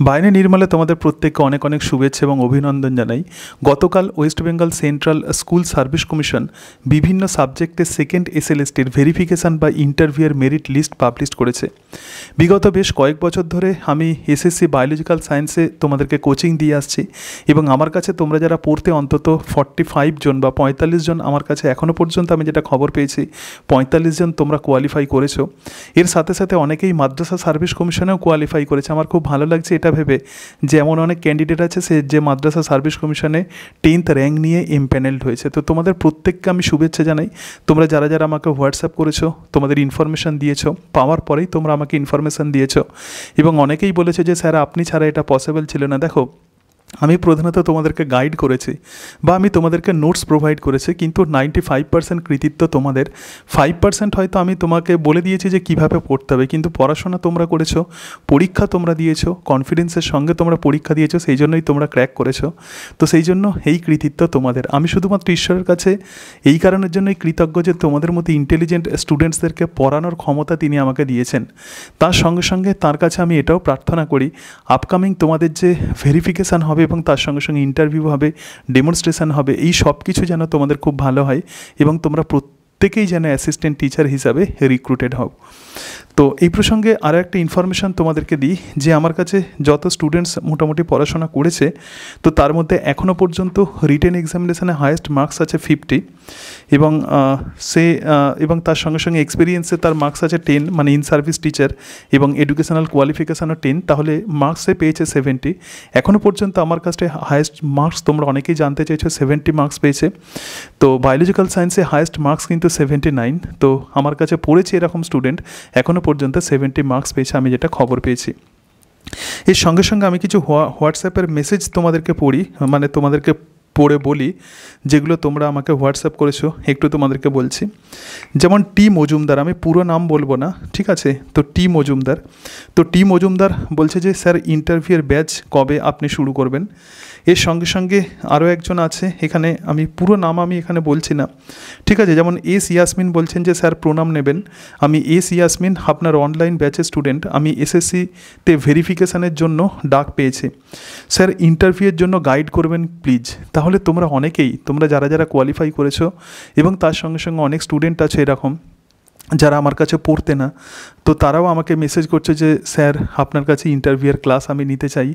বাইরে নির্মলে তোমাদের প্রত্যেককে অনেক অনেক শুভেচ্ছা এবং অভিনন্দন জানাই। গতকাল West Bengal central school service commission বিভিন্ন সাবজেক্টে সেকেন্ড এসএলএসটির ভেরিফিকেশান বা ইন্টারভিউয়ের মেরিট লিস্ট পাবলিশ করেছে। বিগত বেশ কয়েক বছর ধরে আমি এসএসসি বায়োলজিক্যাল সায়েন্সে তোমাদেরকে কোচিং দিয়ে আসছি এবং আমার কাছে তোমরা যারা পড়তে অন্তত 45 জন বা 45 জন, আমার কাছে এখনও পর্যন্ত আমি যেটা খবর পেয়েছি 45 জন তোমরা কোয়ালিফাই করেছো। এর সাথে সাথে অনেকেই মাদ্রাসা সার্ভিস কমিশনেও কোয়ালিফাই করেছে। আমার খুব ভালো লাগছে এটা ভেবে যে এমন অনেক ক্যান্ডিডেট আছে যে মাদ্রাসা সার্ভিস কমিশনে 10th র্যাঙ্ক নিয়ে এমপ্যানেলড হয়েছে। তো তোমাদের প্রত্যেককে আমি শুভেচ্ছা জানাই। তোমরা যারা যারা আমাকে হোয়াটসঅ্যাপ করেছো, তোমাদের ইনফরমেশান দিয়েছো, পাওয়ার পরেই তোমরা আমাকে ইনফরমেশান দিয়েছো এবং অনেকেই বলেছে যে স্যার আপনি ছাড়া এটা পসিবল ছিল না। দেখো, আমি প্রধানত তোমাদেরকে গাইড করেছি বা আমি তোমাদেরকে নোটস প্রোভাইড করেছি, কিন্তু 95% কৃতিত্ব তোমাদের। 5% হয়তো আমি তোমাকে বলে দিয়েছি যে কীভাবে পড়তে হবে, কিন্তু পড়াশোনা তোমরা করেছো, পরীক্ষা তোমরা দিয়েছো, কনফিডেন্সের সঙ্গে তোমরা পরীক্ষা দিয়েছো, সেই জন্যই তোমরা ক্র্যাক করেছো। তো সেই জন্য এই কৃতিত্ব তোমাদের। আমি শুধুমাত্র ঈশ্বরের কাছে এই কারণের জন্যই কৃতজ্ঞ যে তোমাদের মতো ইন্টেলিজেন্ট স্টুডেন্টসদেরকে পড়ানোর ক্ষমতা তিনি আমাকে দিয়েছেন। তার সঙ্গে সঙ্গে তার কাছে আমি এটাও প্রার্থনা করি আপকামিং তোমাদের যে ভেরিফিকেশান হবে এবং তার সঙ্গে সঙ্গে ইন্টারভিউ হবে, ডেমনস্ট্রেশন হবে, এই সব কিছু যেন তোমাদের খুব ভালো হয় এবং তোমরা প্রত্যেকেই যেন অ্যাসিস্ট্যান্ট টিচার হিসাবে রিক্রুটেড হও। তো এই প্রসঙ্গে আরও একটা ইনফরমেশান তোমাদেরকে দিই যে আমার কাছে যত স্টুডেন্টস মোটামুটি পড়াশোনা করেছে, তো তার মধ্যে এখনও পর্যন্ত রিটেন এক্সামিনেশানে হায়েস্ট মার্কস আছে 50 এবং এবং তার সঙ্গে সঙ্গে এক্সপিরিয়েন্সে তার মার্কস আছে 10, মানে ইন সার্ভিস টিচার, এবং এডুকেশনাল কোয়ালিফিকেশানও 10, তাহলে মার্কসে পেয়েছে 70। এখনও পর্যন্ত আমার কাছে হায়েস্ট মার্কস তোমরা অনেকেই জানতে চেয়েছো, 70 মার্কস পেয়েছে। তো বায়োলজিক্যাল সায়েন্সে হায়েস্ট মার্কস কিন্তু 79। তো আমার কাছে পড়েছে এরকম স্টুডেন্ট এখনও পর্যন্ত 70 মার্কস পেয়েছে, আমি যেটা খবর পেয়েছি। এর সঙ্গে সঙ্গে আমি কিছু হোয়াটসঅ্যাপের মেসেজ তোমাদেরকে তোমাদেরকে পড়ে বলি, যেগুলো তোমরা আমাকে হোয়াটসঅ্যাপ করেছো, একটু তোমাদেরকে বলছি। যেমন টি মজুমদার, আমি পুরো নাম বলবো না, ঠিক আছে? তো টি মজুমদার বলছে যে স্যার ইন্টারভিউয়ের ব্যাচ কবে আপনি শুরু করবেন। এর সঙ্গে সঙ্গে আরও একজন আছে, এখানে আমি পুরো নাম আমি এখানে বলছি না, ঠিক আছে? যেমন এস ইয়াসমিন বলছেন যে স্যার প্রণাম নেবেন, আমি এস ইয়াসমিন, আপনার অনলাইন ব্যাচের স্টুডেন্ট। আমি এসএসসিতে ভেরিফিকেশানের জন্য ডাক পেয়েছি, স্যার ইন্টারভিউয়ের জন্য গাইড করবেন প্লিজ। তাহলে তোমরা যারা যারা কোয়ালিফাই করেছো এবং তার সঙ্গে সঙ্গে অনেক স্টুডেন্ট আছে এরকম যারা আমার কাছে পড়তে না, তো তারাও আমাকে মেসেজ করছে যে স্যার আপনার কাছে ইন্টারভিউয়ের ক্লাস আমি নিতে চাই।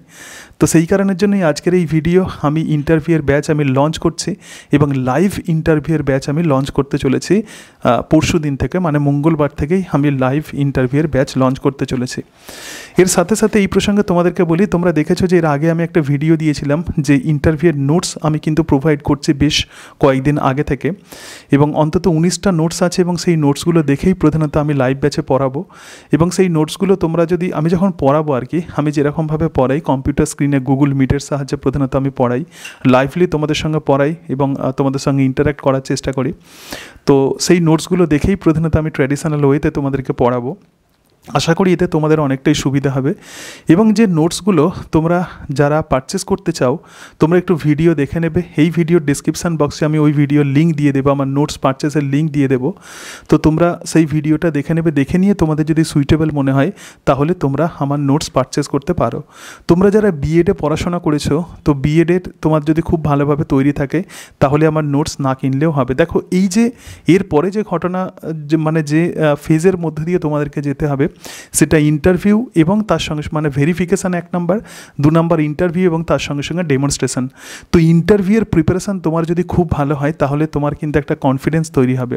তো সেই কারণের জন্যই আজকের এই ভিডিও। আমি ইন্টারভিউয়ের ব্যাচ আমি লঞ্চ করছি এবং লাইভ ইন্টারভিউয়ের ব্যাচ আমি লঞ্চ করতে চলেছি পরশু দিন থেকে, মানে মঙ্গলবার থেকেই আমি লাইভ ইন্টারভিউয়ের ব্যাচ লঞ্চ করতে চলেছি। এর সাথে সাথে এই প্রসঙ্গে তোমাদেরকে বলি, তোমরা দেখেছো যে এর আগে আমি একটা ভিডিও দিয়েছিলাম যে ইন্টারভিউয়ের নোটস আমি কিন্তু প্রোভাইড করছি বেশ কয়েকদিন আগে থেকে, এবং অন্তত 19টা নোটস আছে এবং সেই নোটসগুলো দেখেই প্রধানত আমি লাইভ ব্যাচে পড়াবো। এবং সেই নোটসগুলো তোমরা যদি, আমি যখন পড়াবো আর কি, আমি যেরকমভাবে পড়াই কম্পিউটার স্ক্রিনে গুগল মিটের সাহায্যে প্রধানত আমি পড়াই, লাইভলি তোমাদের সঙ্গে পড়াই এবং তোমাদের সঙ্গে ইন্টারাক্ট করার চেষ্টা করি। তো সেই নোটসগুলো দেখেই প্রধানত আমি ট্র্যাডিশনাল ওয়েতে তোমাদেরকে পড়াবো। আশা করি এতে তোমাদের অনেকটাই সুবিধা হবে। এবং যে নোটসগুলো তোমরা যারা পারচেস করতে চাও, তোমরা একটু ভিডিও দেখে নেবে। এই ভিডিওর ডিসক্রিপশান বক্সে আমি ওই ভিডিওর লিঙ্ক দিয়ে দেবো, আমার নোটস পারচেসের লিঙ্ক দিয়ে দেবো। তো তোমরা সেই ভিডিওটা দেখে নেবে, দেখে নিয়ে তোমাদের যদি সুইটেবল মনে হয় তাহলে তোমরা আমার নোটস পারচেস করতে পারো। তোমরা যারা বিএডে পড়াশোনা করেছো, তো বিএডের তোমার যদি খুব ভালোভাবে তৈরি থাকে তাহলে আমার নোটস না কিনলেও হবে। দেখো, এই যে এরপরে যে ঘটনা, যে ফেজের মধ্যে দিয়ে তোমাদেরকে যেতে হবে, সেটা ইন্টারভিউ এবং তার সঙ্গে ভেরিফিকেশান 1 নাম্বার, 2 নাম্বার ইন্টারভিউ এবং তার সঙ্গে সঙ্গে ডেমনস্ট্রেশন। তো ইন্টারভিউয়ের প্রিপারেশান তোমার যদি খুব ভালো হয় তাহলে তোমার কিন্তু একটা কনফিডেন্স তৈরি হবে।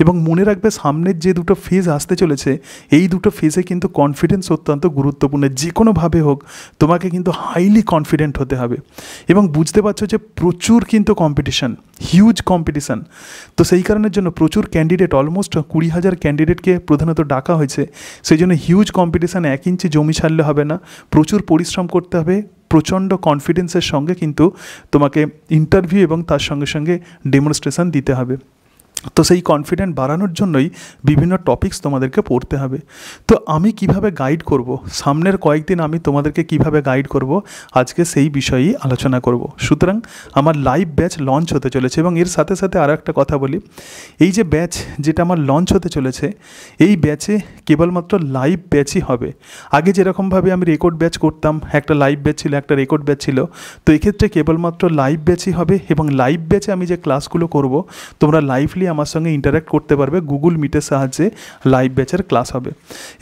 এবং মনে রাখবে, সামনের যে দুটো ফেজ আসতে চলেছে, এই দুটো ফেজে কিন্তু কনফিডেন্স অত্যন্ত গুরুত্বপূর্ণ। যে কোনোভাবে হোক তোমাকে কিন্তু হাইলি কনফিডেন্ট হতে হবে এবং বুঝতে পারছো যে প্রচুর কিন্তু কম্পিটিশান, হিউজ কম্পিটিশান। তো সেই কারণের জন্য প্রচুর ক্যান্ডিডেট, অলমোস্ট 20,000 ক্যান্ডিডেটকে প্রধানত ডাকা হয়েছে। সেই জন্য হিউজ কম্পিটিশান, 1 ইঞ্চি জমি ছাড়লে হবে না, প্রচুর পরিশ্রম করতে হবে, প্রচণ্ড কনফিডেন্সের সঙ্গে কিন্তু তোমাকে ইন্টারভিউ এবং তার সঙ্গে সঙ্গে ডেমনস্ট্রেশন দিতে হবে। তো সেই কনফিডেন্ট বাড়ানোর জন্যই বিভিন্ন টপিকস তোমাদেরকে পড়তে হবে। তো আমি কিভাবে গাইড করব, সামনের কয়েকদিন আমি তোমাদেরকে কিভাবে গাইড করব, আজকে সেই বিষয়েই আলোচনা করব। সুতরাং আমার লাইভ ব্যাচ লঞ্চ হতে চলেছে, এবং এর সাথে সাথে আরও একটা কথা বলি, এই যে ব্যাচ যেটা আমার লঞ্চ হতে চলেছে, এই ব্যাচে কেবলমাত্র লাইভ ব্যাচই হবে। আগে যেরকমভাবে আমি রেকর্ড ব্যাচ করতাম, একটা লাইভ ব্যাচ ছিল, একটা রেকর্ড ব্যাচ ছিল, তো এক্ষেত্রে কেবলমাত্র লাইভ ব্যাচই হবে। এবং লাইভ ব্যাচে আমি যে ক্লাসগুলো করব, তোমরা লাইভলি আমার সঙ্গে ইন্টারাক্ট করতে পারবে, গুগল মিটের সাহায্যে লাইভ ব্যাচের ক্লাস হবে।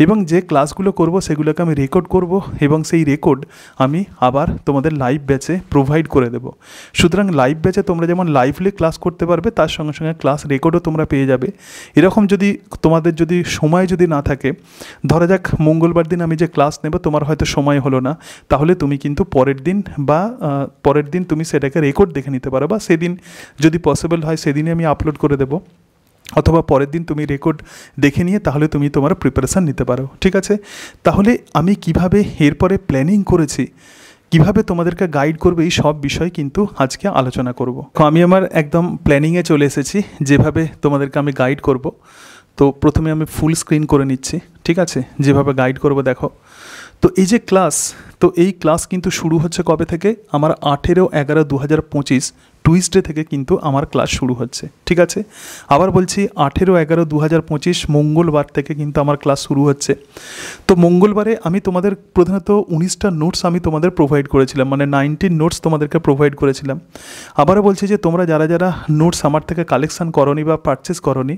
এবং যে ক্লাসগুলো করব সেগুলোকে আমি রেকর্ড করব, এবং সেই রেকর্ড আমি আবার তোমাদের লাইভ ব্যাচে প্রোভাইড করে দেব। সুতরাং লাইভ ব্যাচে তোমরা যেমন লাইভলি ক্লাস করতে পারবে, তার সঙ্গে সঙ্গে ক্লাস রেকর্ডও তোমরা পেয়ে যাবে। এরকম যদি তোমাদের যদি সময় যদি না থাকে, ধরা যাক মঙ্গলবার দিন আমি যে ক্লাস নেব, তোমার হয়তো সময় হলো না, তাহলে তুমি কিন্তু পরের দিন তুমি সেটাকে রেকর্ড দেখে নিতে পারো, বা সেদিন যদি পসিবল হয় সেদিনই আমি আপলোড করে দেবো, অথবা পরের দিন তুমি রেকর্ড দেখে নিয়ে তাহলে তুমি তোমার প্রিপারেশান নিতে পারো। ঠিক আছে, তাহলে আমি কিভাবে এরপরে প্ল্যানিং করেছি, কিভাবে তোমাদেরকে গাইড করবে, এই সব বিষয় কিন্তু আজকে আলোচনা করব। আমি আমার একদম প্ল্যানিংয়ে চলে এসেছি, যেভাবে তোমাদেরকে আমি গাইড করব। তো প্রথমে আমি ফুল স্ক্রিন করে নিচ্ছি, ঠিক আছে, যেভাবে গাইড করব দেখো। তো এই যে ক্লাস, তো এই ক্লাস কিন্তু শুরু হচ্ছে কবে থেকে, আমার 18/11/2025 টুইসডে থেকে কিন্তু আমার ক্লাস শুরু হচ্ছে। ঠিক আছে, আবার বলছি 18/11/2025 মঙ্গলবার থেকে কিন্তু আমার ক্লাস শুরু হচ্ছে। তো মঙ্গলবারে আমি তোমাদের প্রধানত 19টা নোটস আমি তোমাদের প্রোভাইড করেছিলাম, মানে 19 নোটস তোমাদেরকে প্রোভাইড করেছিলাম। আবারও বলছি যে তোমরা যারা যারা নোটস আমার থেকে কালেকশান করনি বা পারচেস করনি,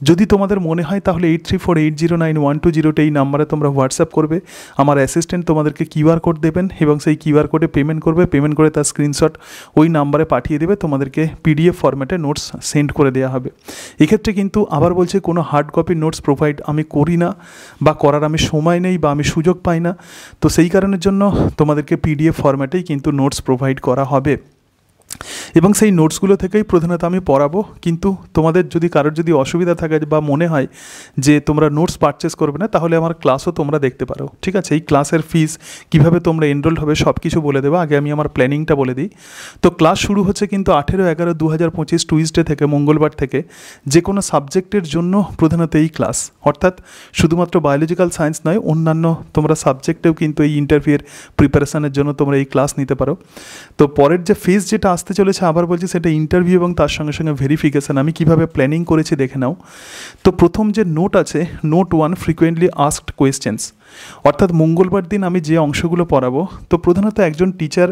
যদি তোমাদের মনে হয় তাহলে 8348091208 এই নাম্বারে তোমরা হোয়াটসঅ্যাপ করবে। আমার অ্যাসিস্ট্যান্ট তোমাদেরকে কিউআর কোড দেবেন, এবং সেই কিউআর কোডে পেমেন্ট করবে, পেমেন্ট করে তার স্ক্রিনশট ওই নাম্বারে পাঠিয়ে দেবে, তোমাদেরকে পিডিএফ ফরম্যাটে নোটস সেন্ড করে দেওয়া হবে। এক্ষেত্রে কিন্তু আবার বলছি, কোনো হার্ড কপি নোটস প্রোভাইড আমি করি না, বা করার আমি সময় নেই, বা আমি সুযোগ পাই না। তো সেই কারণের জন্য তোমাদেরকে পিডিএফ ফরম্যাটেই কিন্তু নোটস প্রোভাইড করা হবে, এবং সেই নোটসগুলো থেকেই প্রধানত আমি পড়াবো। কিন্তু তোমাদের যদি কারোর যদি অসুবিধা থাকে বা মনে হয় যে তোমরা নোটস পারচেস করবে না, তাহলে আমার ক্লাসও তোমরা দেখতে পারো। ঠিক আছে, এই ক্লাসের ফিস, কীভাবে তোমরা এনরোল্ড হবে, সব কিছু বলে দেবো। আগে আমি আমার প্ল্যানিংটা বলে দিই। তো ক্লাস শুরু হচ্ছে কিন্তু 18/11/2025 টুইসডে থেকে, মঙ্গলবার থেকে। যে কোনো সাবজেক্টের জন্য প্রধানত এই ক্লাস, অর্থাৎ শুধুমাত্র বায়োলজিক্যাল সায়েন্স নয়, অন্যান্য তোমরা সাবজেক্টেও কিন্তু এই ইন্টারভিউয়ের প্রিপারেশানের জন্য তোমরা এই ক্লাস নিতে পারো। তো পরের যে ফিস যেটা আসতে চলেছে, আবার বলছি, সেটা ইন্টারভিউ এবং তার সঙ্গে সঙ্গে ভেরিফিকেশান। আমি কিভাবে প্ল্যানিং করেছি দেখে নাও। তো প্রথম যে নোট আছে, নোট 1 ফ্রিকোয়েন্টলি আস্কড কোয়েশ্চেন্স, অর্থাৎ মঙ্গলবার দিন আমি যে অংশগুলো পড়াবো, তো প্রধানত একজন টিচার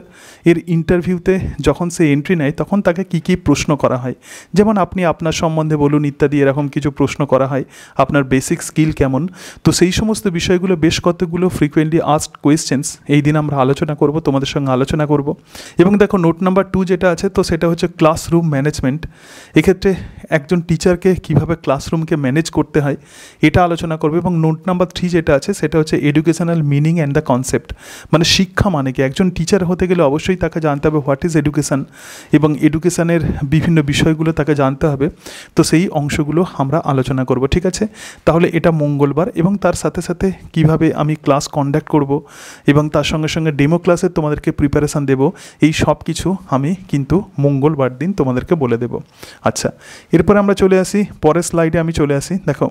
এর ইন্টারভিউতে যখন সে এন্ট্রি নেয়, তখন তাকে কী কী প্রশ্ন করা হয়, যেমন আপনি আপনার সম্বন্ধে বলুন ইত্যাদি, এরকম কিছু প্রশ্ন করা হয়, আপনার বেসিক স্কিল কেমন। তো সেই সমস্ত বিষয়গুলো, বেশ কতগুলো ফ্রিকোয়েন্টলি আস্কড কোয়েশ্চেন্স এই দিন আমরা আলোচনা করব, তোমাদের সঙ্গে আলোচনা করব। এবং দেখো নোট নাম্বার 2 যেটা আছে, তো সেটা হচ্ছে ক্লাসরুম ম্যানেজমেন্ট। এক্ষেত্রে একজন টিচারকে কীভাবে ক্লাসরুমকে ম্যানেজ করতে হয় এটা আলোচনা করবে। এবং নোট নাম্বার 3 যেটা আছে, সেটা হচ্ছে educational meaning and the concept, মানে শিক্ষা মানে কি। একজন টিচার হতে গেলে অবশ্যই তাকে জানতে হবে হোয়াট ইজ এডুকেশান, এবং এডুকেশানের বিভিন্ন বিষয়গুলো তাকে জানতে হবে। তো সেই অংশগুলো আমরা আলোচনা করব। ঠিক আছে, তাহলে এটা মঙ্গলবার। এবং তার সাথে সাথে কিভাবে আমি ক্লাস কন্ডাক্ট করব, এবং তার সঙ্গে সঙ্গে ডেমো ক্লাসের তোমাদেরকে প্রিপারেশান দেব, এই সব কিছু আমি কিন্তু মঙ্গলবার দিন তোমাদেরকে বলে দেব। আচ্ছা, এরপরে আমরা চলে আসি পরের স্লাইডে। আমি চলে আসি, দেখো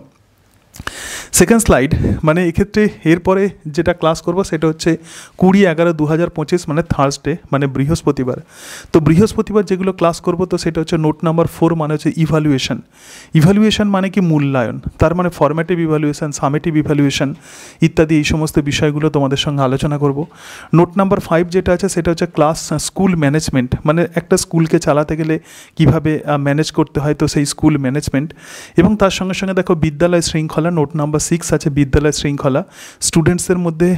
সেকেন্ড স্লাইড। মানে এক্ষেত্রে এরপরে যেটা ক্লাস করব সেটা হচ্ছে 20/11/2025, মানে থার্সডে, মানে বৃহস্পতিবার। তো বৃহস্পতিবার যেগুলো ক্লাস করব, তো সেটা হচ্ছে নোট নাম্বার 4, মানে হচ্ছে ইভ্যালুয়েশন। ইভ্যালুয়েশন মানে কি, মূল্যায়ন। তার মানে ফরম্যাটিভ ইভ্যালুয়েশন, সামেটিভ ইভ্যালুয়েশন ইত্যাদি, এই সমস্ত বিষয়গুলো তোমাদের সঙ্গে আলোচনা করব। নোট নাম্বার 5 যেটা আছে, সেটা হচ্ছে ক্লাস স্কুল ম্যানেজমেন্ট, মানে একটা স্কুলকে চালাতে গেলে কিভাবে ম্যানেজ করতে হয়, তো সেই স্কুল ম্যানেজমেন্ট। এবং তার সঙ্গে সঙ্গে দেখো বিদ্যালয় শৃঙ্খলা, নোট নাম্বার 6 আছে বিদ্যালয় শৃঙ্খলা, স্টুডেন্টসদের মধ্যে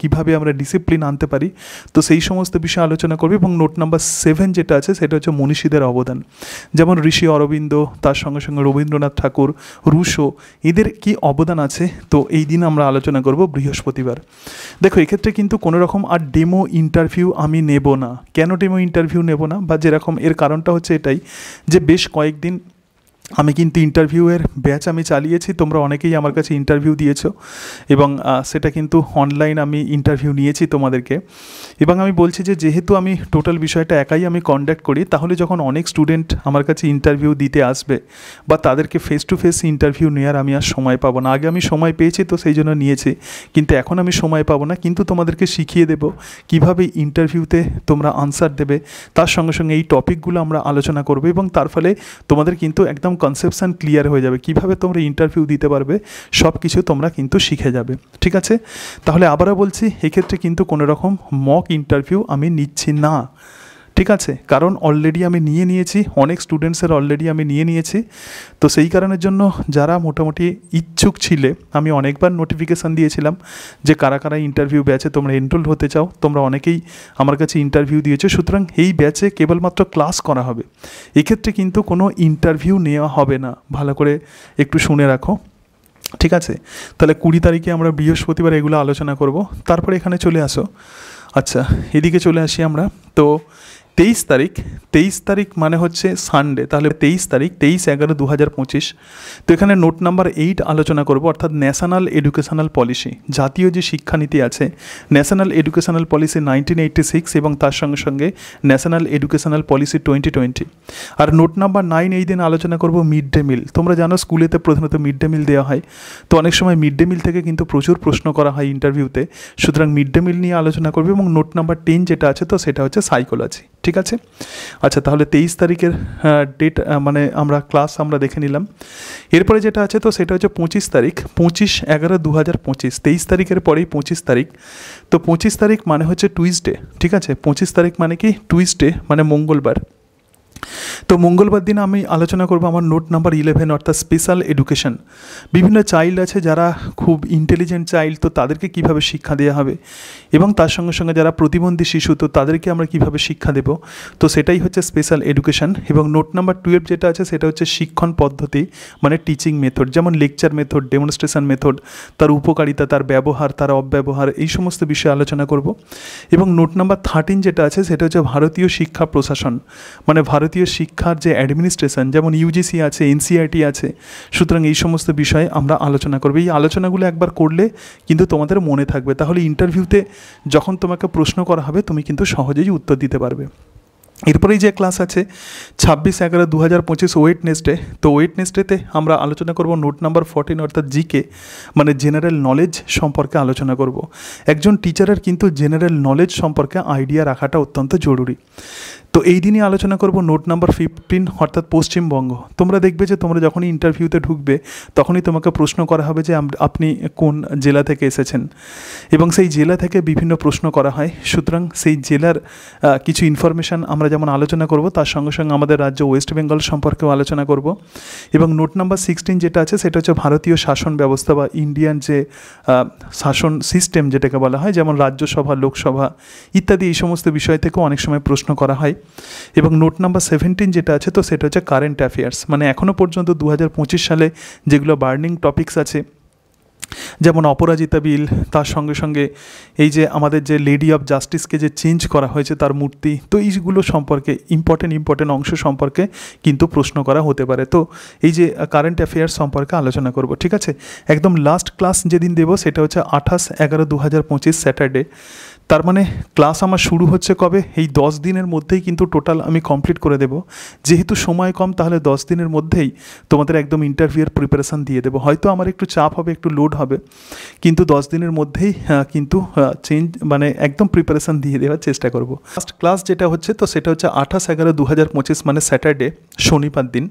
কীভাবে আমরা ডিসিপ্লিন আনতে পারি, তো সেই সমস্ত বিষয়ে আলোচনা করবে। এবং নোট নাম্বার 7 যেটা আছে, সেটা হচ্ছে মনীষীদের অবদান, যেমন ঋষি অরবিন্দ, তার সঙ্গে সঙ্গে রবীন্দ্রনাথ ঠাকুর, রুশো, এদের কি অবদান আছে, তো এই দিন আমরা আলোচনা করব বৃহস্পতিবার। দেখো এক্ষেত্রে কিন্তু কোনো রকম আর ডেমো ইন্টারভিউ আমি নেব না। কেন ডেমো ইন্টারভিউ নেব না, বা যেরকম, এর কারণটা হচ্ছে এটাই যে বেশ কয়েকদিন আমি কিন্তু ইন্টারভিউয়ের ব্যাচ আমি চালিয়েছি, তোমরা অনেকেই আমার কাছে ইন্টারভিউ দিয়েছো এবং সেটা কিন্তু অনলাইন আমি ইন্টারভিউ নিয়েছি তোমাদেরকে। এবং আমি বলছি যে যেহেতু আমি টোটাল বিষয়টা একাই আমি কন্ডাক্ট করি, তাহলে যখন অনেক স্টুডেন্ট আমার কাছে ইন্টারভিউ দিতে আসবে বা তাদেরকে ফেস টু ফেস ইন্টারভিউ নেওয়ার আমি আর সময় পাবো না। আগে আমি সময় পেয়েছি তো সেই জন্য নিয়েছি, কিন্তু এখন আমি সময় পাবো না, কিন্তু তোমাদেরকে শিখিয়ে দেবো কীভাবে ইন্টারভিউতে তোমরা আনসার দেবে। তার সঙ্গে সঙ্গে এই টপিকগুলো আমরা আলোচনা করবো এবং তার ফলে তোমাদের কিন্তু একদম কনসেপশন ক্লিয়ার হয়ে যাবে, কিভাবে তোমরা ইন্টারভিউ দিতে পারবে সব কিছু তোমরা কিন্তু শিখে যাবে। ঠিক আছে, তাহলে আবারও বলছি, এক্ষেত্রে কিন্তু কোনো রকম মক ইন্টারভিউ আমি নিচ্ছি না। ঠিক আছে, কারণ অলরেডি আমি নিয়েছি, অনেক স্টুডেন্টসের অলরেডি আমি নিয়েছি। তো সেই কারণের জন্য যারা মোটামুটি ইচ্ছুক ছিলে, আমি অনেকবার নোটিফিকেশান দিয়েছিলাম যে কারা কারা ইন্টারভিউ ব্যাচে তোমরা এনরোল হতে চাও, তোমরা অনেকেই আমার কাছে ইন্টারভিউ দিয়েছো। সুতরাং এই ব্যাচে কেবলমাত্র ক্লাস করা হবে, এক্ষেত্রে কিন্তু কোনো ইন্টারভিউ নেওয়া হবে না, ভালো করে একটু শুনে রাখো। ঠিক আছে, তাহলে 20 তারিখে আমরা বৃহস্পতিবার এগুলো আলোচনা করব। তারপরে এখানে চলে আসো, আচ্ছা এদিকে চলে আসি আমরা। তো 23 তারিখ মানে হচ্ছে সানডে, তাহলে 23 তারিখ 23/11/2025। তো এখানে নোট নাম্বার 8 আলোচনা করব, অর্থাৎ ন্যাশনাল এডুকেশনাল পলিসি, জাতীয় যে শিক্ষানীতি আছে, ন্যাশনাল এডুকেশনাল পলিসি 1986 এবং তার সঙ্গে সঙ্গে ন্যাশনাল এডুকেশনাল পলিসি 2020। আর নোট নাম্বার 9 এই দিন আলোচনা করব মিড ডে মিল। তোমরা জানো স্কুলেতে প্রধানত মিড ডে মিল দেওয়া হয়, তো অনেক সময় মিড ডে মিল থেকে কিন্তু প্রচুর প্রশ্ন করা হয় ইন্টারভিউতে, সুতরাং মিড ডে মিল নিয়ে আলোচনা করবে। এবং নোট নাম্বার 10 যেটা আছে, তো সেটা হচ্ছে সাইকোলজি। ঠিক আছে, আচ্ছা তাহলে 23 তারিখের ডেট মানে আমরা ক্লাস আমরা দেখে নিলাম। এরপরে যেটা আছে তো সেটা হচ্ছে 25 তারিখ, 25/11/2025। 23 তারিখের পরেই 25 তারিখ। তো 25 তারিখ মানে হচ্ছে টুইসডে। ঠিক আছে, 25 তারিখ মানে কি টুইসডে, মানে মঙ্গলবার। তো মঙ্গলবার দিন আমি আলোচনা করব আমার নোট নাম্বার 11, অর্থাৎ স্পেশাল এডুকেশন। বিভিন্ন চাইল্ড আছে যারা খুব ইন্টেলিজেন্ট চাইল্ড, তো তাদেরকে কিভাবে শিক্ষা দেওয়া হবে, এবং তার সঙ্গে সঙ্গে যারা প্রতিবন্ধী শিশু, তো তাদেরকে আমরা কিভাবে শিক্ষা দেব, তো সেটাই হচ্ছে স্পেশাল এডুকেশন। এবং নোট নাম্বার 12 যেটা আছে সেটা হচ্ছে শিক্ষণ পদ্ধতি, মানে টিচিং মেথড, যেমন লেকচার মেথড, ডেমনস্ট্রেশন মেথড, তার উপকারিতা, তার ব্যবহার, তার অব্যবহার, এই সমস্ত বিষয়ে আলোচনা করব। এবং নোট নাম্বার 13 যেটা আছে সেটা হচ্ছে ভারতীয় শিক্ষা প্রশাসন, মানে ভারতীয় শিক্ষার যে অ্যাডমিনিস্ট্রেশন, যেমন ইউজিসি আছে, এনসিইআরটি আছে, সুতরাং এই সমস্ত বিষয়ে আমরা আলোচনা করব। এই আলোচনাগুলো একবার করলে কিন্তু তোমাদের মনে থাকবে, তাহলে ইন্টারভিউতে যখন তোমাকে প্রশ্ন করা হবে তুমি কিন্তু সহজেই উত্তর দিতে পারবে। এরপরেই যে ক্লাস আছে 26/11/2025 ওয়েডনেসডে। তো ওয়েডনেসডেতে আমরা আলোচনা করব নোট নাম্বার 14, অর্থাৎ জিকে, মানে জেনারেল নলেজ সম্পর্কে আলোচনা করব। একজন টিচারের কিন্তু জেনারেল নলেজ সম্পর্কে আইডিয়া রাখাটা অত্যন্ত জরুরি। তো এই দিনই আলোচনা করব নোট নাম্বার 15, অর্থাৎ পশ্চিমবঙ্গ। তোমরা দেখবে যে তোমরা যখনই ইন্টারভিউতে ঢুকবে তখনই তোমাকে প্রশ্ন করা হবে যে আপনি কোন জেলা থেকে এসেছেন, এবং সেই জেলা থেকে বিভিন্ন প্রশ্ন করা হয়। সুতরাং সেই জেলার কিছু ইনফরমেশান আমরা যেমন আলোচনা করব, তার সঙ্গে সঙ্গে আমাদের রাজ্য ওয়েস্ট বেঙ্গল সম্পর্কেও আলোচনা করব। এবং নোট নাম্বার 16 যেটা আছে সেটা হচ্ছে ভারতীয় শাসন ব্যবস্থা বা ইন্ডিয়ান যে শাসন সিস্টেম যেটাকে বলা হয়, যেমন রাজ্যসভা, লোকসভা ইত্যাদি, এই সমস্ত বিষয় থেকেও অনেক সময় প্রশ্ন করা হয়। এবং নোট নাম্বার 17 যেটা আছে তো সেটা হচ্ছে কারেন্ট অ্যাফেয়ার্স, মানে এখনও পর্যন্ত 2025 সালে যেগুলো বার্নিং টপিকস আছে, যেমন অপরাজিতা বিল, তার সঙ্গে সঙ্গে এই যে আমাদের যে লেডি অফ জাস্টিসকে যে চেঞ্জ করা হয়েছে তার মূর্তি, তো এইগুলো সম্পর্কে ইম্পর্টেন্ট অংশ সম্পর্কে কিন্তু প্রশ্ন করা হতে পারে। তো এই যে কারেন্ট অ্যাফেয়ার্স সম্পর্কে আলোচনা করব। ঠিক আছে, একদম লাস্ট ক্লাস যেদিন দেবো সেটা হচ্ছে 28/11/2025 স্যাটারডে। তার মানে ক্লাস আমার শুরু হচ্ছে কবে, এই 10 দিনের মধ্যেই কিন্তু টোটাল আমি কমপ্লিট করে দেব। যেহেতু সময় কম, তাহলে 10 দিনের মধ্যেই তোমাদের একদম ইন্টারভিউয়ের প্রিপারেশান দিয়ে দেবো। হয়তো আমার একটু চাপ হবে, একটু লোড হবে, কিন্তু 10 দিনের মধ্যেই কিন্তু মানে একদম প্রিপারেশান দিয়ে দেওয়ার চেষ্টা করব। ফার্স্ট ক্লাস যেটা হচ্ছে তো সেটা হচ্ছে 28/11/2025, মানে স্যাটারডে, শনিবার দিন।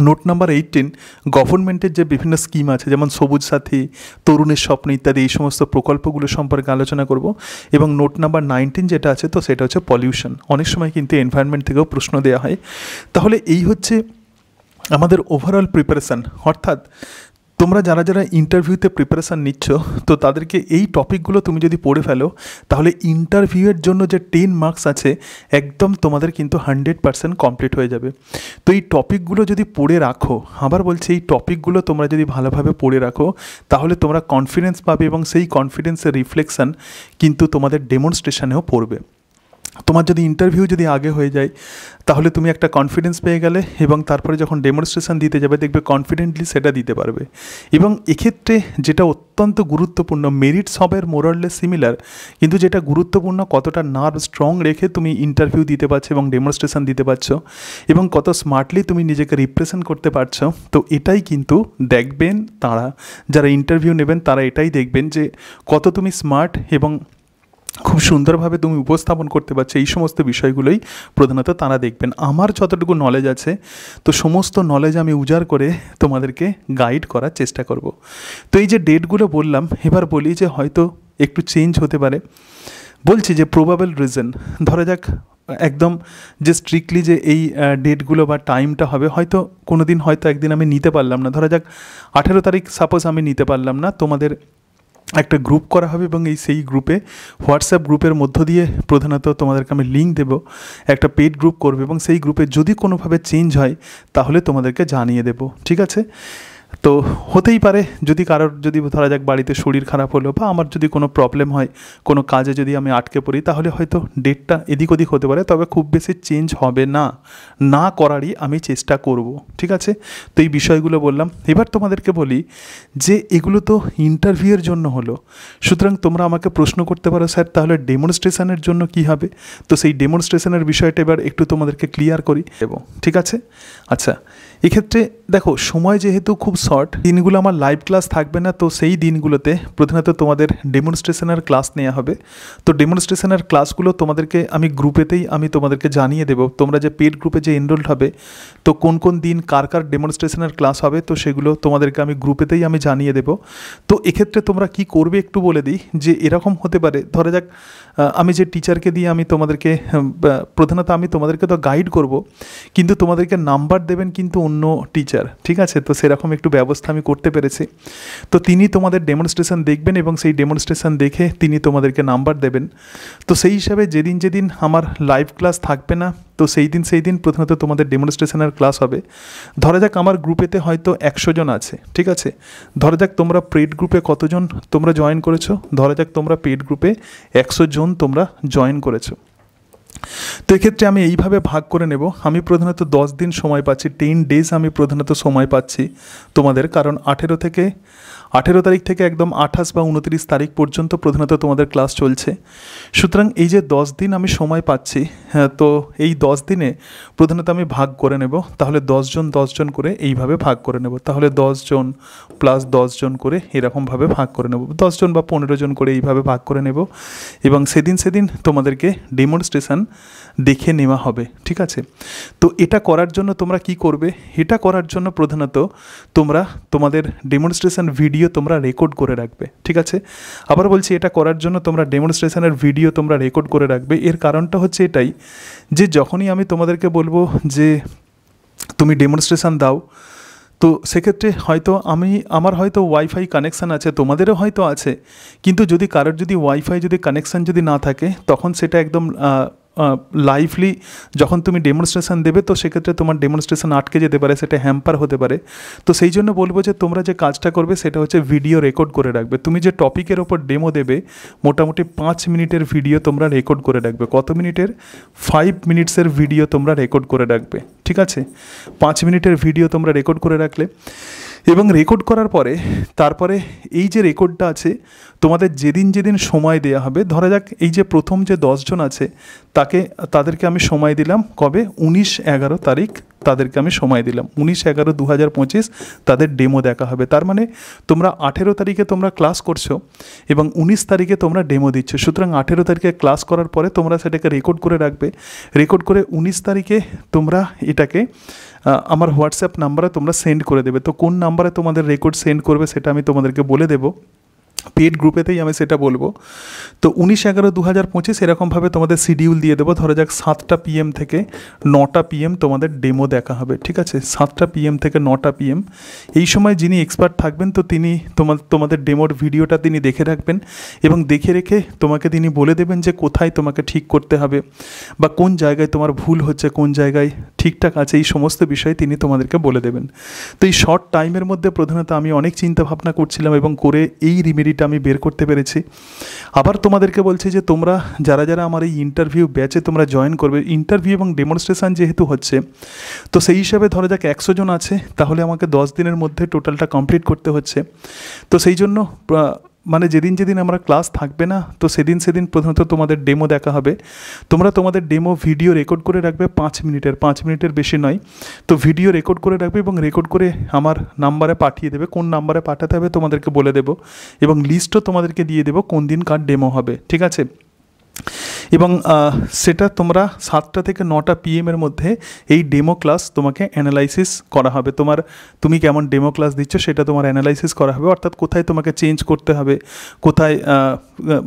নোট নাম্বার 18 গভর্নমেন্টের যে বিভিন্ন স্কিম আছে, যেমন সবুজ সাথী, তরুণের স্বপ্ন ইত্যাদি, এই সমস্ত প্রকল্পগুলো সম্পর্কে আলোচনা করব। এবং নোট নাম্বার 19 যেটা আছে তো সেটা হচ্ছে পলিউশন। অনেক সময় কিন্তু এনভায়রনমেন্ট থেকেও প্রশ্ন দেওয়া হয়। তাহলে এই হচ্ছে আমাদের ওভারঅল প্রিপারেশান, অর্থাৎ তোমরা যারা যারা ইন্টারভিউতে প্রিপারেশান নিচ্ছ, তো তাদেরকে এই টপিকগুলো তুমি যদি পড়ে ফেলো, তাহলে ইন্টারভিউয়ের জন্য যে 10 মার্কস আছে একদম তোমাদের কিন্তু 100% কমপ্লিট হয়ে যাবে। তো এই টপিকগুলো যদি পড়ে রাখো, আবার বলছি এই টপিকগুলো তোমরা যদি ভালোভাবে পড়ে রাখো, তাহলে তোমরা কনফিডেন্স পাবে এবং সেই কনফিডেন্সের রিফ্লেকশান কিন্তু তোমাদের ডেমনস্ট্রেশনেও পড়বে। তোমার যদি ইন্টারভিউ যদি আগে হয়ে যায় তাহলে তুমি একটা কনফিডেন্স পেয়ে গেলে এবং তারপরে যখন ডেমনস্ট্রেশন দিতে যাবে দেখবে কনফিডেন্টলি সেটা দিতে পারবে। এবং এক্ষেত্রে যেটা অত্যন্ত গুরুত্বপূর্ণ, মেরিট সবের মোরাললেস সিমিলার, কিন্তু যেটা গুরুত্বপূর্ণ কতটা নার্ভ স্ট্রং রেখে তুমি ইন্টারভিউ দিতে পারছো এবং ডেমনস্ট্রেশন দিতে পারছো এবং কত স্মার্টলি তুমি নিজেকে রিপ্রেজেন্ট করতে পারছো। তো এটাই কিন্তু দেখবেন তারা যারা ইন্টারভিউ নেবেন, তারা এটাই দেখবেন যে কত তুমি স্মার্ট এবং খুব সুন্দরভাবে তুমি উপস্থাপন করতে পারছো। এই সমস্ত বিষয়গুলোই প্রধানত তারা দেখবেন। আমার যতটুকু নলেজ আছে তো সমস্ত নলেজ আমি উজাড় করে তোমাদেরকে গাইড করার চেষ্টা করব। তো এই যে ডেটগুলো বললাম, এবার বলি যে হয়তো একটু চেঞ্জ হতে পারে। বলছি যে প্রবাবেল রিজন, ধরা যাক একদম যে স্ট্রিক্টলি যে এই ডেটগুলো বা টাইমটা হবে, হয়তো কোনো দিন হয়তো একদিন আমি নিতে পারলাম না, ধরা যাক 18 তারিখ সাপোজ আমি নিতে পারলাম না, তোমাদের একটা গ্রুপ করা হবে এবং সেই গ্রুপে হোয়াটসঅ্যাপ গ্রুপের মধ্য দিয়ে প্রধানত তোমাদেরকে আমি লিঙ্ক দেবো, একটা পেড গ্রুপ করবে এবং সেই গ্রুপে যদি কোনোভাবে চেঞ্জ হয় তাহলে তোমাদেরকে জানিয়ে দেবো, ঠিক আছে? তো হতেই পারে যদি কারোর যদি ধরা যাক বাড়িতে শরীর খারাপ হলো বা আমার যদি কোনো প্রবলেম হয়, কোনো কাজে যদি আমি আটকে পড়ি, তাহলে হয়তো ডেটটা এদিক ওদিক হতে পারে, তবে খুব বেশি চেঞ্জ হবে না, না করারই আমি চেষ্টা করব, ঠিক আছে? তো এই বিষয়গুলো বললাম। এবার তোমাদেরকে বলি যে এগুলো তো ইন্টারভিউয়ের জন্য হলো, সুতরাং তোমরা আমাকে প্রশ্ন করতে পারো স্যার তাহলে ডেমনস্ট্রেশনের জন্য কি হবে? তো সেই ডেমনস্ট্রেশনের বিষয়টা এবার একটু তোমাদেরকে ক্লিয়ার করি দেবো, ঠিক আছে? আচ্ছা, এক্ষেত্রে দেখো সময় যেহেতু খুব শর্ট, দিনগুলো আমার লাইভ ক্লাস থাকবে না, তো সেই দিনগুলোতে প্রধানত তোমাদের ডেমনস্ট্রেশনের ক্লাস নেওয়া হবে। তো ডেমনস্ট্রেশনের ক্লাসগুলো তোমাদেরকে আমি গ্রুপেতেই আমি তোমাদেরকে জানিয়ে দেবো, তোমরা যে পেড গ্রুপে যে এনরোলড হবে তো কোন কোন দিন কার কার ডেমনস্ট্রেশনের ক্লাস হবে, তো সেগুলো তোমাদেরকে আমি গ্রুপেতেই আমি জানিয়ে দেবো। তো এক্ষেত্রে তোমরা কি করবে একটু বলে দিই, যে এরকম হতে পারে ধরা যাক আমি যে টিচারকে দিয়ে আমি তোমাদেরকে প্রধানত আমি তোমাদেরকে তো গাইড করব, কিন্তু তোমাদেরকে নাম্বার দেবেন কিন্তু অন্য টিচার, ঠিক আছে? তো সেরকম একটু ব্যবস্থা আমি করতে পেরেছি। তো তিনি তোমাদের ডেমনস্ট্রেশন দেখবেন এবং সেই ডেমনস্ট্রেশন দেখে তিনি তোমাদেরকে নাম্বার দেবেন। তো সেই হিসাবে যেদিন যেদিন আমার লাইভ ক্লাস থাকবে না তো সেই দিন প্রথমত তোমাদের ডেমনস্ট্রেশনের ক্লাস হবে। ধরা যাক আমার গ্রুপেতে হয়তো 100 জন আছে, ঠিক আছে? ধরা যাক তোমরা পেড গ্রুপে কতজন তোমরা জয়েন করেছো, ধরা যাক তোমরা পেড গ্রুপে 100 জন তোমরা জয়েন করেছো। তো এক্ষেত্রে আমি এইভাবে ভাগ করে নেব, আমি প্রধানত 10 দিন সময় পাচ্ছি, 10 ডেজ আমি প্রধানত সময় পাচ্ছি তোমাদের, কারণ 18 তারিখ থেকে একদম 28 বা 29 তারিখ পর্যন্ত প্রধানত তোমাদের ক্লাস চলছে। সুতরাং এই যে 10 দিন আমি সময় পাচ্ছি, হ্যাঁ, তো এই 10 দিনে প্রধানত আমি ভাগ করে নেব, তাহলে 10 জন করে এইভাবে ভাগ করে নেব, তাহলে 10 জন প্লাস 10 জন করে এরকমভাবে ভাগ করে নেব, 10 জন বা 15 জন করে এইভাবে ভাগ করে নেব এবং সেদিন তোমাদেরকে ডেমনস্ট্রেশন দেখে নেওয়া হবে, ঠিক আছে? তো এটা করার জন্য তোমরা কি করবে, এটা করার জন্য প্রধানত তোমরা তোমাদের ডেমনস্ট্রেশন ভিডিও তোমরা রেকর্ড করে রাখবে, ঠিক আছে? আবার বলছি, এটা করার জন্য তোমরা ডেমনস্ট্রেশনের ভিডিও তোমরা রেকর্ড করে রাখবে। এর কারণটা হচ্ছে এটাই যে যখনই আমি তোমাদেরকে বলবো যে তুমি ডেমনস্ট্রেশন দাও, তো সেক্ষেত্রে হয়তো আমার হয়তো ওয়াইফাই কানেকশান আছে, তোমাদেরও হয়তো আছে, কিন্তু যদি কারোর যদি ওয়াইফাই যদি কানেকশান যদি না থাকে তখন সেটা একদম লাইভলি যখন তুমি ডেমনস্ট্রেশন দেবে তো সেক্ষেত্রে তোমার ডেমনস্ট্রেশন আটকে যেতে পারে, সেটা হ্যাম্পার হতে পারে। তো সেই জন্য বলবো যে তোমরা যে কাজটা করবে সেটা হচ্ছে ভিডিও রেকর্ড করে রাখবে। তুমি যে টপিকের ওপর ডেমো দেবে মোটামুটি 5 মিনিটের ভিডিও তোমরা রেকর্ড করে রাখবে। কত মিনিটের? 5 মিনিটসের ভিডিও তোমরা রেকর্ড করে রাখবে, ঠিক আছে? 5 মিনিটের ভিডিও তোমরা রেকর্ড করে রাখলে এবং রেকর্ড করার পরে তারপরে এই যে রেকর্ডটা আছে তোমাদের যেদিন সময় দেওয়া হবে, ধরা যাক এই যে প্রথম যে 10 জন আছে তাদেরকে আমি সময় দিলাম কবে, 19-11 তারিখ তাদেরকে আমি সময় দিলাম, 19-11-2025 তাদের ডেমো দেখা হবে। তার মানে তোমরা 18 তারিখে তোমরা ক্লাস করছো এবং 19 তারিখে তোমরা ডেমো দিচ্ছ। সুতরাং 18 তারিখে ক্লাস করার পরে তোমরা সেটাকে রেকর্ড করে রাখবে, রেকর্ড করে 19 তারিখে তোমরা এটাকে আমার হোয়াটসঅ্যাপ নাম্বারে তোমরা সেন্ড করে দেবে। তো কোন নাম্বারে তোমাদের রেকর্ড সেন্ড করবে সেটা আমি তোমাদেরকে বলে দেবো, পেড গ্রুপেতেই আমি সেটা বলবো। তো 19-11-2025 এরকমভাবে তোমাদের শিডিউল দিয়ে দেবো, ধরা যাক 7টা PM থেকে 9টা PM তোমাদের ডেমো দেখা হবে, ঠিক আছে? 7টা PM থেকে 9টা PM এই সময় যিনি এক্সপার্ট থাকবেন তো তিনি তোমাদের ডেমোর ভিডিওটা তিনি দেখে রাখবেন এবং দেখে রেখে তোমাকে তিনি বলে দেবেন যে কোথায় তোমাকে ঠিক করতে হবে বা কোন জায়গায় তোমার ভুল হচ্ছে, কোন জায়গায় ঠিকঠাক আছে, এই সমস্ত বিষয় তিনি তোমাদেরকে বলে দেবেন। তো এই শর্ট টাইমের মধ্যে প্রধানত আমি অনেক চিন্তা ভাবনা করছিলাম এবং করে এই রিমেডি সিভিটা আমি বের করতে পেরেছি। আবার তোমাদেরকে বলছি যে তোমরা যারা যারা আমার এই ইন্টারভিউ ব্যাচে তোমরা জয়েন করবে, ইন্টারভিউ এবং ডেমনস্ট্রেশন যেহেতু হচ্ছে, তো সেই হিসাবে ধরা যাক 100 জন আছে, তাহলে আমাকে 10 দিনের মধ্যে টোটালটা কমপ্লিট করতে হচ্ছে। তো সেই জন্য মানে যেদিন যেদিন আমরা ক্লাস থাকবে না, তো সেদিন প্রথমত তোমাদের ডেমো দেখা হবে। তোমরা তোমাদের ডেমো ভিডিও রেকর্ড করে রাখবে 5 মিনিটের বেশি নয়। তো ভিডিও রেকর্ড করে রাখবে এবং রেকর্ড করে আমার নাম্বারে পাঠিয়ে দেবে। কোন নাম্বারে পাঠাতে হবে তোমাদেরকে বলে দেবো, এবং লিস্টও তোমাদেরকে দিয়ে দেবো কোন দিন কার ডেমো হবে, ঠিক আছে। এবং সেটা তোমরা 7টা থেকে 9টা PM এর মধ্যে এই ডেমো ক্লাস তোমাকে অ্যানালাইসিস করা হবে। তুমি কেমন ডেমো ক্লাস দিচ্ছ সেটা তোমার অ্যানালাইসিস করা হবে, অর্থাৎ কোথায় তোমাকে চেঞ্জ করতে হবে, কোথায়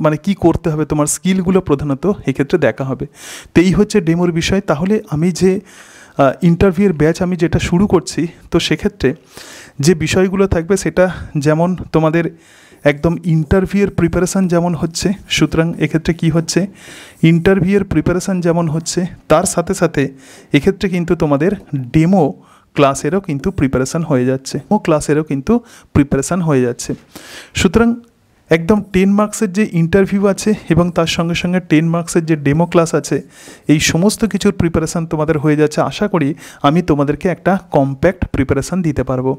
মানে কি করতে হবে, তোমার স্কিলগুলো প্রধানত এক্ষেত্রে দেখা হবে। তো এই হচ্ছে ডেমোর বিষয়। তাহলে আমি যে ইন্টারভিউয়ের ব্যাচ আমি যেটা শুরু করছি, তো সেক্ষেত্রে যে বিষয়গুলো থাকবে সেটা যেমন তোমাদের একদম ইন্টারভিউয়ের প্রিপারেশান যেমন হচ্ছে, সুতরাং এক্ষেত্রে কি হচ্ছে, ইন্টারভিউয়ের প্রিপারেশান যেমন হচ্ছে তার সাথে সাথে এক্ষেত্রে কিন্তু তোমাদের ডেমো ক্লাসেরও কিন্তু প্রিপারেশান হয়ে যাচ্ছে। সুতরাং একদম 10 মার্কসের যে ইন্টারভিউ আছে এবং তার সঙ্গে সঙ্গে 10 মার্কসের যে ডেমো ক্লাস আছে, এই সমস্ত কিছুর প্রিপারেশান তোমাদের হয়ে যাচ্ছে। আশা করি আমি তোমাদেরকে একটা কম্প্যাক্ট প্রিপারেশান দিতে পারবো।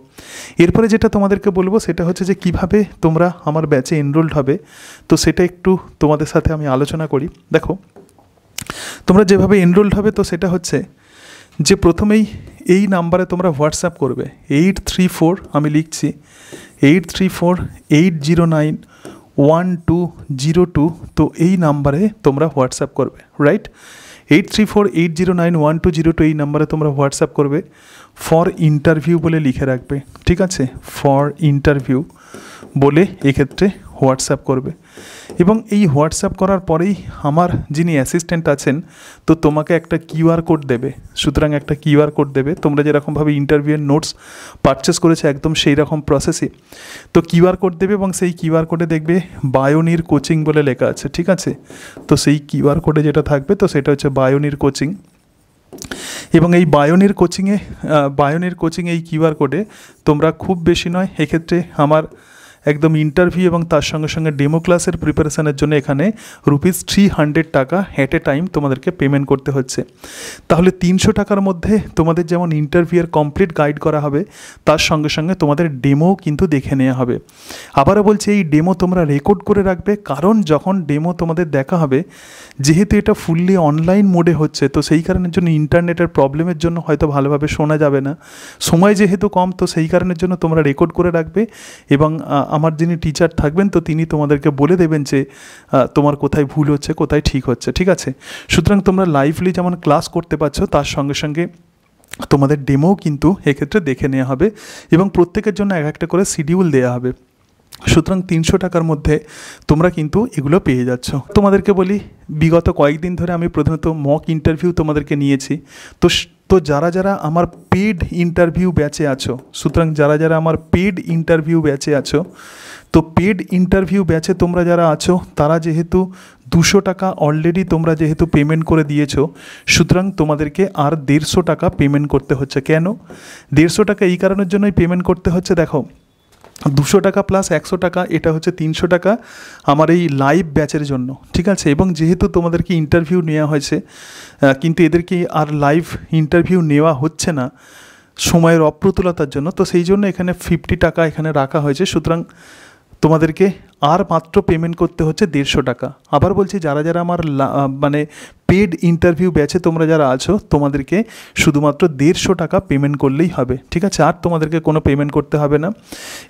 এরপরে যেটা তোমাদেরকে বলবো সেটা হচ্ছে যে কিভাবে তোমরা আমার ব্যাচে এনরোলড হবে, তো সেটা একটু তোমাদের সাথে আমি আলোচনা করি। দেখো, তোমরা যেভাবে এনরোলড হবে, তো সেটা হচ্ছে যে প্রথমেই এই নাম্বারে তোমরা হোয়াটসঅ্যাপ করবে 834, আমি লিখছি 834-809-1202। তো এই নাম্বারে তোমরা হোয়াটসঅ্যাপ করবে, রাইট। 834-809-1202 এই নাম্বারে তোমরা হোয়াটসঅ্যাপ করবে। ফর ইন্টারভিউ বলে লিখে রাখবে, ঠিক আছে, ফর ইন্টারভিউ বলে এক্ষেত্রে হোয়াটসঅ্যাপ করবে। এবং এই হোয়াটসঅ্যাপ করার পরেই আমার যিনি অ্যাসিস্ট্যান্ট আছেন, তো তোমাকে একটা QR কোড দেবে। সুতরাং একটা QR কোড দেবে, তোমরা যেরকমভাবে ইন্টারভিউয়ের নোটস পারচেস করেছে একদম সেই রকম প্রসেসে তো QR কোড দেবে, এবং সেই QR কোডে দেখবে বায়োনির কোচিং বলে লেখা আছে, ঠিক আছে। তো সেই QR কোডে যেটা থাকবে, তো সেটা হচ্ছে বায়োনির কোচিং। এবং এই বায়োনির কোচিংয়ে এই QR কোডে তোমরা খুব বেশি নয়, এক্ষেত্রে আমার একদম ইন্টারভিউ এবং তার সঙ্গে সঙ্গে ডেমো ক্লাসের প্রিপারেশানের জন্য এখানে ₹300 টাকা অ্যাট এ টাইম তোমাদেরকে পেমেন্ট করতে হচ্ছে। তাহলে 300 টাকার মধ্যে তোমাদের যেমন ইন্টারভিউয়ের কমপ্লিট গাইড করা হবে, তার সঙ্গে সঙ্গে তোমাদের ডেমোও কিন্তু দেখে নেওয়া হবে। আবারও বলছি, এই ডেমো তোমরা রেকর্ড করে রাখবে, কারণ যখন ডেমো তোমাদের দেখা হবে, যেহেতু এটা ফুললি অনলাইন মোডে হচ্ছে, তো সেই কারণের জন্য ইন্টারনেটের প্রবলেমের জন্য হয়তো ভালোভাবে শোনা যাবে না, সময় যেহেতু কম, তো সেই কারণের জন্য তোমরা রেকর্ড করে রাখবে। এবং আমার যিনি টিচার থাকবেন, তো তিনি তোমাদেরকে বলে দেবেন যে তোমার কোথায় ভুল হচ্ছে, কোথায় ঠিক হচ্ছে, ঠিক আছে। সুতরাং তোমরা লাইভলি যেমন ক্লাস করতে পারছো, তার সঙ্গে সঙ্গে তোমাদের ডেমোও কিন্তু এক্ষেত্রে দেখে নেওয়া হবে, এবং প্রত্যেকের জন্য একটা করে শিডিউল দেওয়া হবে। সুতরাং 300 টাকার মধ্যে তোমরা কিন্তু এগুলো পেয়ে যাচ্ছ। তোমাদেরকে বলি, বিগত কয়েকদিন ধরে আমি প্রধানত মক ইন্টারভিউ তোমাদেরকে নিয়েছি। তো যারা যারা আমার পেড ইন্টারভিউ ব্যাচে আছো, সুতরাং যারা যারা আমার পেড ইন্টারভিউ ব্যাচে আছো, তো পেড ইন্টারভিউ ব্যাচে তোমরা যারা আছো, তারা যেহেতু 200 টাকা অলরেডি তোমরা যেহেতু পেমেন্ট করে দিয়েছো, সুতরাং তোমাদেরকে আর 150 টাকা পেমেন্ট করতে হচ্ছে। কেন 150 টাকা? এই কারণের জন্যই পেমেন্ট করতে হচ্ছে। দেখো, 200 টাকা প্লাস 100 টাকা, এটা হচ্ছে 300 টাকা আমার এই লাইভ ব্যাচের জন্য, ঠিক আছে। এবং যেহেতু তোমাদেরকে ইন্টারভিউ নেওয়া হয়েছে, কিন্তু এদেরকে আর লাইভ ইন্টারভিউ নেওয়া হচ্ছে না সময়ের অপ্রতুলতার জন্য, তো সেই জন্য এখানে 50 টাকা এখানে রাখা হয়েছে। সুতরাং তোমাদেরকে আর মাত্র পেমেন্ট করতে হচ্ছে 150 টাকা। আবার বলছি, যারা যারা আমার মানে পেড ইন্টারভিউ ব্যাচে তোমরা যারা আছো, তোমাদেরকে শুধুমাত্র 150 টাকা পেমেন্ট করলেই হবে, ঠিক আছে। আর তোমাদেরকে কোনো পেমেন্ট করতে হবে না।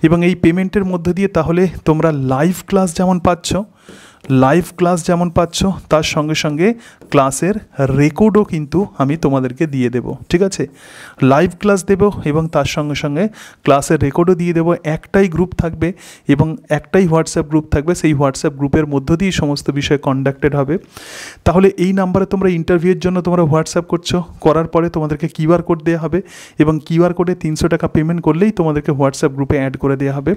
এবং এই পেমেন্টের মধ্যে দিয়ে তাহলে তোমরা লাইভ ক্লাস যেমন পাচ্ছ, তার সঙ্গে সঙ্গে ক্লাসের রেকর্ডও কিন্তু আমি তোমাদেরকে দিয়ে দেব, ঠিক আছে। লাইভ ক্লাস দেব এবং তার সঙ্গে সঙ্গে ক্লাসের রেকর্ডও দিয়ে দেব। একটাই গ্রুপ থাকবে এবং একটাই হোয়াটসঅ্যাপ গ্রুপ থাকবে, সেই হোয়াটসঅ্যাপ গ্রুপের মধ্য দিয়েই সমস্ত বিষয় কন্ডাক্টেড হবে। তাহলে এই নাম্বারে তোমরা ইন্টারভিউয়ের জন্য তোমরা হোয়াটসঅ্যাপ করছো, করার পরে তোমাদেরকে QR কোড দেওয়া হবে, এবং QR কোডে 300 টাকা পেমেন্ট করলেই তোমাদেরকে হোয়াটসঅ্যাপ গ্রুপে অ্যাড করে দেওয়া হবে।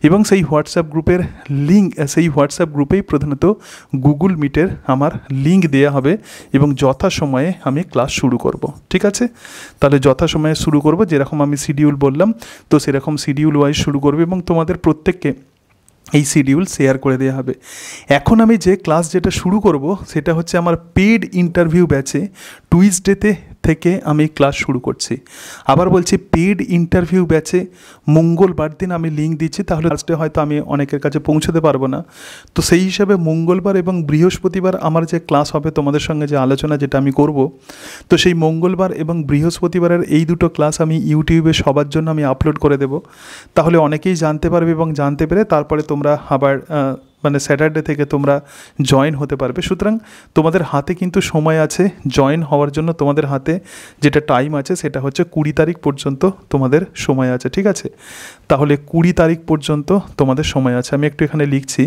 এবং সেই হোয়াটসঅ্যাপ গ্রুপের লিঙ্ক, সেই হোয়াটসঅ্যাপ গ্রুপেই প্রধানত গুগল মিটের আমার লিঙ্ক দেওয়া হবে, এবং যথাসময়ে আমি ক্লাস শুরু করব, ঠিক আছে। তাহলে যথাসময়ে শুরু করব, যেরকম আমি শিডিউল বললাম, তো সেরকম শিডিউল ওয়াইজ শুরু করবে। এবং তোমাদের প্রত্যেককে এই শিডিউল শেয়ার করে দেওয়া হবে। এখন আমি যে ক্লাস যেটা শুরু করব সেটা হচ্ছে আমার পেড ইন্টারভিউ ব্যাচে টুইসডেতে থেকে আমি ক্লাস শুরু করছি। আবার বলছি, পেড ইন্টারভিউ ব্যাচে মঙ্গলবার দিন আমি লিঙ্ক দিচ্ছি, তাহলে লাস্টে হয়তো আমি অনেকের কাছে পৌঁছতে পারবো না। তো সেই হিসাবে মঙ্গলবার এবং বৃহস্পতিবার আমার যে ক্লাস হবে, তোমাদের সঙ্গে যে আলোচনা যেটা আমি করব, তো সেই মঙ্গলবার এবং বৃহস্পতিবারের এই দুটো ক্লাস আমি ইউটিউবে সবার জন্য আমি আপলোড করে দেব। তাহলে অনেকেই জানতে পারবে এবং জানতে পেরে তারপরে তোমরা আবার মানে স্যাটারডে থেকে তোমরা জয়েন হতে পারবে। সুতরাং তোমাদের হাতে কিন্তু সময় আছে জয়েন হওয়ার জন্য। তোমাদের হাতে যেটা টাইম আছে সেটা হচ্ছে 20 তারিখ পর্যন্ত তোমাদের সময় আছে, ঠিক আছে? তাহলে 20 তারিখ পর্যন্ত তোমাদের সময় আছে। আমি একটু এখানে লিখছি,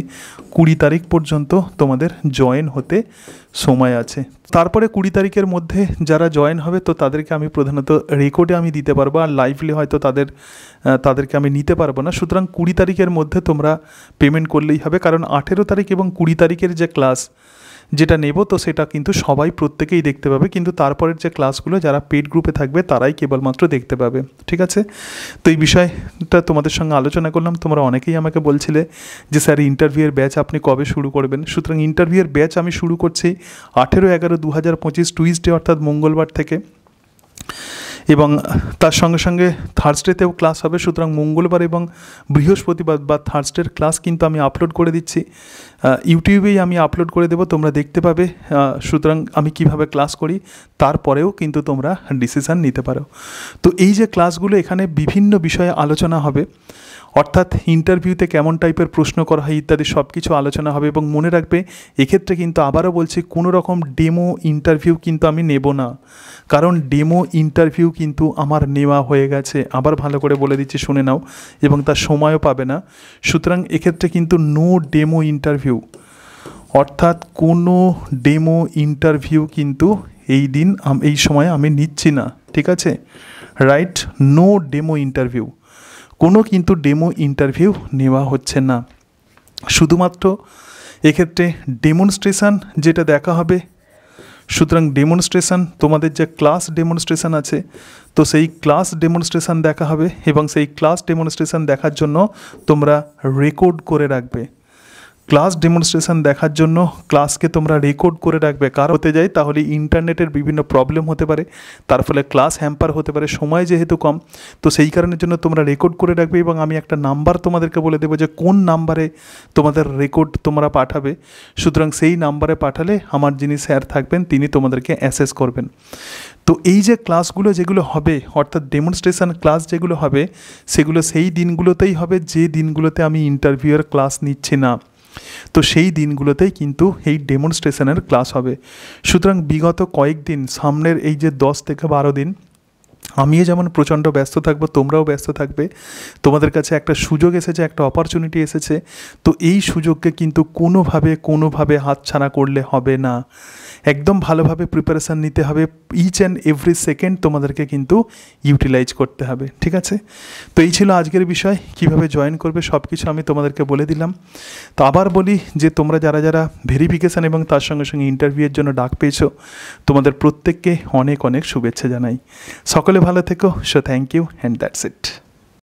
20 তারিখ পর্যন্ত তোমাদের জয়েন হতে সময় আছে। তারপরে 20 তারিখের মধ্যে যারা জয়েন হবে, তো তাদেরকে আমি প্রধানত রেকর্ডে আমি দিতে পারবো, আর লাইভলি হয়তো তাদেরকে আমি নিতে পারবো না। সুতরাং 20 তারিখের মধ্যে তোমরা পেমেন্ট করলেই হবে, কারণ 18 তারিখ এবং 20 তারিখের যে ক্লাস যেটা নেব, তো সেটা কিন্তু সবাই প্রত্যেকেই দেখতে পাবে, কিন্তু তারপরের যে ক্লাসগুলো যারা পেড গ্রুপে থাকবে তারাই কেবলমাত্র দেখতে পাবে, ঠিক আছে? তো এই বিষয়টা তোমাদের সঙ্গে আলোচনা করলাম। তোমরা অনেকেই আমাকে বলছিলে যে স্যার ইন্টারভিউয়ের ব্যাচ আপনি কবে শুরু করবেন? সুতরাং ইন্টারভিউয়ের ব্যাচ আমি শুরু করছি 18/11/2025 টুইসডে অর্থাৎ মঙ্গলবার থেকে, এবং তার সঙ্গে সঙ্গে থার্সডেতেও ক্লাস হবে। সুতরাং মঙ্গলবার এবং বৃহস্পতিবার বা থার্সডের ক্লাস কিন্তু আমি আপলোড করে দিচ্ছি, ইউটিউবেই আমি আপলোড করে দেবো, তোমরা দেখতে পাবে। সুতরাং আমি কিভাবে ক্লাস করি তারপরেও কিন্তু তোমরা ডিসিশান নিতে পারো। তো এই যে ক্লাসগুলো, এখানে বিভিন্ন বিষয়ে আলোচনা হবে, অর্থাৎ ইন্টারভিউতে কেমন টাইপের প্রশ্ন করা হয় ইত্যাদি সব কিছু আলোচনা হবে। এবং মনে রাখবে, এক্ষেত্রে কিন্তু আবারও বলছি, কোনো রকম ডেমো ইন্টারভিউ কিন্তু আমি নেব না, কারণ ডেমো ইন্টারভিউ কিন্তু আমার নেওয়া হয়ে গেছে। আবার ভালো করে বলে দিচ্ছি, শুনে নাও, এবং তার সময়ও পাবে না। সুতরাং এক্ষেত্রে কিন্তু নো ডেমো ইন্টারভিউ, অর্থাৎ কোনো ডেমো ইন্টারভিউ কিন্তু এই সময় আমি নিচ্ছি না, ঠিক আছে? রাইট, নো ডেমো ইন্টারভিউ, কোনো কিন্তু ডেমো ইন্টারভিউ নেওয়া হচ্ছে না। শুধুমাত্র এক্ষেত্রে ডেমনস্ট্রেশন যেটা দেখা হবে। সুতরাং ডেমনস্ট্রেশন, তোমাদের যে ক্লাস ডেমনস্ট্রেশন আছে, তো সেই ক্লাস ডেমনস্ট্রেশন দেখা হবে, এবং সেই ক্লাস ডেমনস্ট্রেশন দেখার জন্য তোমরা রেকর্ড করে রাখবে। ক্লাস ডেমনস্ট্রেশন দেখার জন্য ক্লাসকে তোমরা রেকর্ড করে রাখবে। কার হতে যায়, তাহলে ইন্টারনেটের বিভিন্ন প্রবলেম হতে পারে, তার ফলে ক্লাস হ্যাম্পার হতে পারে, সময় যেহেতু কম, তো সেই কারণের জন্য তোমরা রেকর্ড করে রাখবে। এবং আমি একটা নাম্বার তোমাদেরকে বলে দেবো যে কোন নাম্বারে তোমাদের রেকর্ড তোমরা পাঠাবে। সুতরাং সেই নাম্বারে পাঠালে আমার যিনি স্যার থাকবেন তিনি তোমাদেরকে অ্যাসেস করবেন। তো এই যে ক্লাসগুলো যেগুলো হবে, অর্থাৎ ডেমনস্ট্রেশন ক্লাস যেগুলো হবে, সেগুলো সেই দিনগুলোতেই হবে যে দিনগুলোতে আমি ইন্টারভিউয়ের ক্লাস নিচ্ছি না, তো সেই দিনগুলোতেই কিন্তু এই ডেমনস্ট্রেশনের ক্লাস হবে। সুতরাং বিগত কয়েকদিন, সামনের এই যে 10 থেকে 12 দিন, আমিও যেমন প্রচণ্ড ব্যস্ত থাকবো, তোমরাও ব্যস্ত থাকবে। তোমাদের কাছে একটা সুযোগ এসেছে, একটা অপরচুনিটি এসেছে, তো এই সুযোগকে কিন্তু কোনোভাবে হাতছাড়া করলে হবে না। একদম ভালোভাবে প্রিপারেশান নিতে হবে, ইচ অ্যান্ড এভরি সেকেন্ড তোমাদেরকে কিন্তু ইউটিলাইজ করতে হবে, ঠিক আছে? তো এই ছিল আজকের বিষয়, কিভাবে জয়েন করবে সব কিছু আমি তোমাদেরকে বলে দিলাম। তো আবার বলি যে তোমরা যারা ভেরিফিকেশান এবং তার সঙ্গে সঙ্গে ইন্টারভিউয়ের জন্য ডাক পেয়েছো, তোমাদের প্রত্যেককে অনেক অনেক শুভেচ্ছা জানাই। সকলে ভালো থেকো। So thank you and that's it.